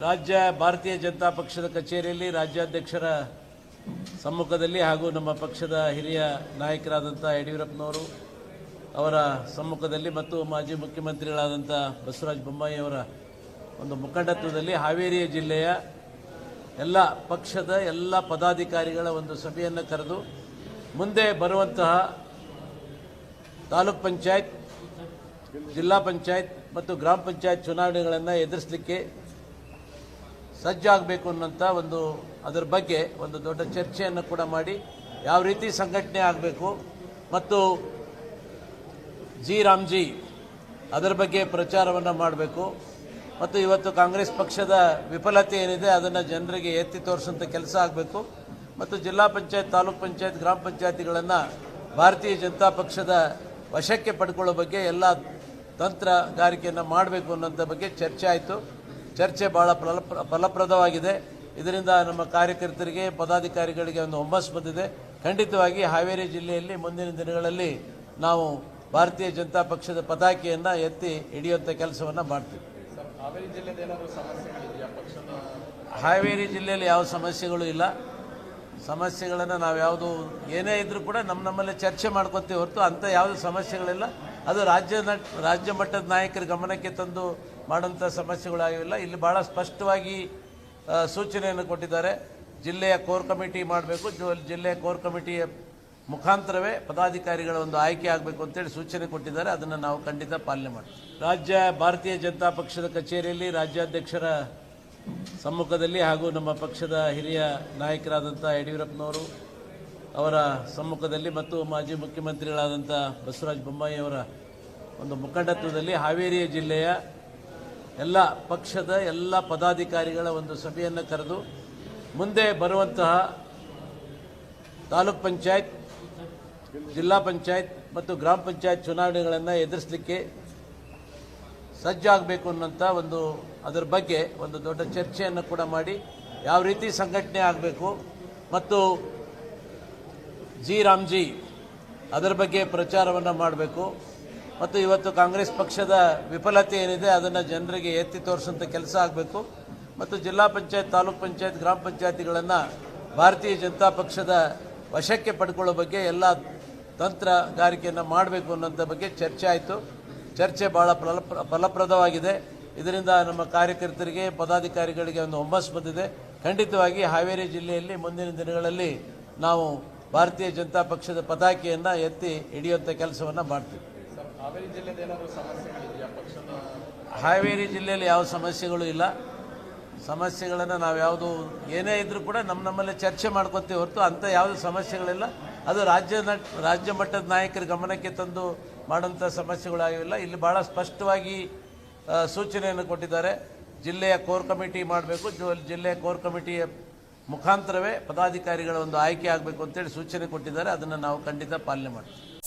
ರಾಜ್ಯ ಭಾರತೀಯ ಜನತಾ ಪಕ್ಷದ ಕಚೇರಿಯಲ್ಲಿ ರಾಜ್ಯಾಧ್ಯಕ್ಷರ ಸಮ್ಮುಖದಲ್ಲಿ ಹಾಗೂ ನಮ್ಮ ಪಕ್ಷದ ಹಿರಿಯ ನಾಯಕರಾದಂಥ ಯಡಿಯೂರಪ್ಪನವರು ಅವರ ಸಮ್ಮುಖದಲ್ಲಿ ಮತ್ತು ಮಾಜಿ ಮುಖ್ಯಮಂತ್ರಿಗಳಾದಂಥ ಬಸವರಾಜ ಬೊಮ್ಮಾಯಿ ಅವರ ಒಂದು ಮುಖಂಡತ್ವದಲ್ಲಿ ಹಾವೇರಿ ಜಿಲ್ಲೆಯ ಎಲ್ಲ ಪಕ್ಷದ ಎಲ್ಲ ಪದಾಧಿಕಾರಿಗಳ ಒಂದು ಸಭೆಯನ್ನು ಕರೆದು ಮುಂದೆ ಬರುವಂತಹ ತಾಲೂಕ್ ಪಂಚಾಯತ್, ಜಿಲ್ಲಾ ಪಂಚಾಯತ್ ಮತ್ತು ಗ್ರಾಮ ಪಂಚಾಯತ್ ಚುನಾವಣೆಗಳನ್ನು ಎದುರಿಸಲಿಕ್ಕೆ ಸಜ್ಜಾಗಬೇಕು ಅನ್ನೋಂಥ ಅದರ ಬಗ್ಗೆ ಒಂದು ದೊಡ್ಡ ಚರ್ಚೆಯನ್ನು ಕೂಡ ಮಾಡಿ ಯಾವ ರೀತಿ ಸಂಘಟನೆ ಆಗಬೇಕು ಮತ್ತು ರಾಮ್ಜಿ ಅದರ ಬಗ್ಗೆ ಪ್ರಚಾರವನ್ನು ಮಾಡಬೇಕು ಮತ್ತು ಇವತ್ತು ಕಾಂಗ್ರೆಸ್ ಪಕ್ಷದ ವಿಫಲತೆ ಏನಿದೆ ಅದನ್ನು ಜನರಿಗೆ ಎತ್ತಿ ತೋರಿಸುವಂಥ ಕೆಲಸ ಆಗಬೇಕು ಮತ್ತು ಜಿಲ್ಲಾ ಪಂಚಾಯತ್, ತಾಲೂಕ್ ಪಂಚಾಯತ್, ಗ್ರಾಮ ಪಂಚಾಯತಿಗಳನ್ನು ಭಾರತೀಯ ಜನತಾ ಪಕ್ಷದ ವಶಕ್ಕೆ ಪಡ್ಕೊಳ್ಳೋ ಬಗ್ಗೆ ಎಲ್ಲ ತಂತ್ರಗಾರಿಕೆಯನ್ನು ಮಾಡಬೇಕು ಅನ್ನೋಂಥ ಬಗ್ಗೆ ಚರ್ಚೆ ಆಯಿತು. ಚರ್ಚೆ ಭಾಳ ಫಲಪ್ರದವಾಗಿದೆ. ಇದರಿಂದ ನಮ್ಮ ಕಾರ್ಯಕರ್ತರಿಗೆ, ಪದಾಧಿಕಾರಿಗಳಿಗೆ ಒಂದು ಹುಮ್ಮಸ್ಸು ಬಂದಿದೆ. ಖಂಡಿತವಾಗಿ ಹಾವೇರಿ ಜಿಲ್ಲೆಯಲ್ಲಿ ಮುಂದಿನ ದಿನಗಳಲ್ಲಿ ನಾವು ಭಾರತೀಯ ಜನತಾ ಪಕ್ಷದ ಪತಾಕೆಯನ್ನು ಎತ್ತಿ ಹಿಡಿಯುವಂಥ ಕೆಲಸವನ್ನು ಮಾಡ್ತೀವಿ. ಹಾವೇರಿ ಜಿಲ್ಲೆಯಲ್ಲಿ ಯಾವ ಸಮಸ್ಯೆಗಳು ಇಲ್ಲ. ಸಮಸ್ಯೆಗಳನ್ನು ನಾವು ಏನೇ ಇದ್ರೂ ಕೂಡ ನಮ್ಮಲ್ಲೇ ಚರ್ಚೆ ಮಾಡ್ಕೊತೀವಿ ಹೊರತು ಅಂಥ ಯಾವುದೇ ಸಮಸ್ಯೆಗಳಿಲ್ಲ. ಅದು ರಾಜ್ಯ ಮಟ್ಟದ ನಾಯಕರ ಗಮನಕ್ಕೆ ತಂದು ಮಾಡುವಂಥ ಸಮಸ್ಯೆಗಳಾಗಿಲ್ಲ. ಇಲ್ಲಿ ಭಾಳ ಸ್ಪಷ್ಟವಾಗಿ ಸೂಚನೆಯನ್ನು ಕೊಟ್ಟಿದ್ದಾರೆ. ಜಿಲ್ಲೆಯ ಕೋರ್ ಕಮಿಟಿ ಮಾಡಬೇಕು, ಜಿಲ್ಲೆಯ ಕೋರ್ ಕಮಿಟಿಯ ಮುಖಾಂತರವೇ ಪದಾಧಿಕಾರಿಗಳ ಒಂದು ಆಯ್ಕೆ ಆಗಬೇಕು ಅಂತೇಳಿ ಸೂಚನೆ ಕೊಟ್ಟಿದ್ದಾರೆ. ಅದನ್ನು ನಾವು ಖಂಡಿತ ಪಾಲನೆ ಮಾಡ್ತೀವಿ. ರಾಜ್ಯ ಭಾರತೀಯ ಜನತಾ ಪಕ್ಷದ ಕಚೇರಿಯಲ್ಲಿ ರಾಜ್ಯಾಧ್ಯಕ್ಷರ ಸಮ್ಮುಖದಲ್ಲಿ ಹಾಗೂ ನಮ್ಮ ಪಕ್ಷದ ಹಿರಿಯ ನಾಯಕರಾದಂಥ ಯಡಿಯೂರಪ್ಪನವರು ಅವರ ಸಮ್ಮುಖದಲ್ಲಿ ಮತ್ತು ಮಾಜಿ ಮುಖ್ಯಮಂತ್ರಿಗಳಾದಂಥ ಬಸವರಾಜ ಬೊಮ್ಮಾಯಿ ಅವರ ಒಂದು ಮುಖಂಡತ್ವದಲ್ಲಿ ಹಾವೇರಿ ಜಿಲ್ಲೆಯ ಎಲ್ಲ ಪಕ್ಷದ ಎಲ್ಲ ಪದಾಧಿಕಾರಿಗಳ ಒಂದು ಸಭೆಯನ್ನು ಕರೆದು ಮುಂದೆ ಬರುವಂತಹ ತಾಲೂಕ್ ಪಂಚಾಯತ್, ಜಿಲ್ಲಾ ಪಂಚಾಯತ್ ಮತ್ತು ಗ್ರಾಮ ಪಂಚಾಯತ್ ಚುನಾವಣೆಗಳನ್ನು ಎದುರಿಸಲಿಕ್ಕೆ ಸಜ್ಜಾಗಬೇಕು ಅನ್ನೋಂಥ ಅದರ ಬಗ್ಗೆ ಒಂದು ದೊಡ್ಡ ಚರ್ಚೆಯನ್ನು ಕೂಡ ಮಾಡಿ ಯಾವ ರೀತಿ ಸಂಘಟನೆ ಆಗಬೇಕು ಮತ್ತು ರಾಮ್ಜಿ ಅದರ ಬಗ್ಗೆ ಪ್ರಚಾರವನ್ನು ಮಾಡಬೇಕು ಮತ್ತು ಇವತ್ತು ಕಾಂಗ್ರೆಸ್ ಪಕ್ಷದ ವಿಫಲತೆ ಏನಿದೆ ಅದನ್ನು ಜನರಿಗೆ ಎತ್ತಿ ತೋರಿಸುವಂಥ ಕೆಲಸ ಆಗಬೇಕು ಮತ್ತು ಜಿಲ್ಲಾ ಪಂಚಾಯತ್, ತಾಲೂಕ್ ಪಂಚಾಯತ್, ಗ್ರಾಮ ಪಂಚಾಯತಿಗಳನ್ನು ಭಾರತೀಯ ಜನತಾ ಪಕ್ಷದ ವಶಕ್ಕೆ ಪಡ್ಕೊಳ್ಳೋ ಬಗ್ಗೆ ಎಲ್ಲ ತಂತ್ರಗಾರಿಕೆಯನ್ನು ಮಾಡಬೇಕು ಅನ್ನೋಂಥ ಬಗ್ಗೆ ಚರ್ಚೆ ಆಯಿತು. ಚರ್ಚೆ ಭಾಳ ಫಲಪ್ರದವಾಗಿದೆ. ಇದರಿಂದ ನಮ್ಮ ಕಾರ್ಯಕರ್ತರಿಗೆ, ಪದಾಧಿಕಾರಿಗಳಿಗೆ ಒಂದು ಹುಮ್ಮಸ್ಸು ಬಂದಿದೆ. ಖಂಡಿತವಾಗಿ ಹಾವೇರಿ ಜಿಲ್ಲೆಯಲ್ಲಿ ಮುಂದಿನ ದಿನಗಳಲ್ಲಿ ನಾವು ಭಾರತೀಯ ಜನತಾ ಪಕ್ಷದ ಪತಾಕೆಯನ್ನು ಎತ್ತಿ ಹಿಡಿಯುವಂಥ ಕೆಲಸವನ್ನು ಮಾಡ್ತೀವಿ. ಹಾವೇರಿ ಜಿಲ್ಲೆಯಲ್ಲಿ ಯಾವ ಸಮಸ್ಯೆಗಳು ಇಲ್ಲ. ಸಮಸ್ಯೆಗಳನ್ನು ನಾವು ಏನೇ ಇದ್ರೂ ಕೂಡ ನಮ್ಮಲ್ಲೇ ಚರ್ಚೆ ಮಾಡ್ಕೊತೀವಿ ಹೊರತು ಅಂಥ ಯಾವುದೇ ಸಮಸ್ಯೆಗಳಿಲ್ಲ. ಅದು ರಾಜ್ಯ ಮಟ್ಟದ ನಾಯಕರ ಗಮನಕ್ಕೆ ತಂದು ಮಾಡುವಂಥ ಸಮಸ್ಯೆಗಳಾಗಿಲ್ಲ. ಇಲ್ಲಿ ಭಾಳ ಸ್ಪಷ್ಟವಾಗಿ ಸೂಚನೆಯನ್ನು ಕೊಟ್ಟಿದ್ದಾರೆ. ಜಿಲ್ಲೆಯ ಕೋರ್ ಕಮಿಟಿ ಮಾಡಬೇಕು, ಜಿಲ್ಲೆಯ ಕೋರ್ ಕಮಿಟಿಯ ಮುಖಾಂತರವೇ ಪದಾಧಿಕಾರಿಗಳ ಒಂದು ಆಯ್ಕೆ ಆಗಬೇಕು ಅಂತೇಳಿ ಸೂಚನೆ ಕೊಟ್ಟಿದ್ದಾರೆ. ಅದನ್ನು ನಾವು ಖಂಡಿತ ಪಾಲನೆ ಮಾಡ್ತೀವಿ.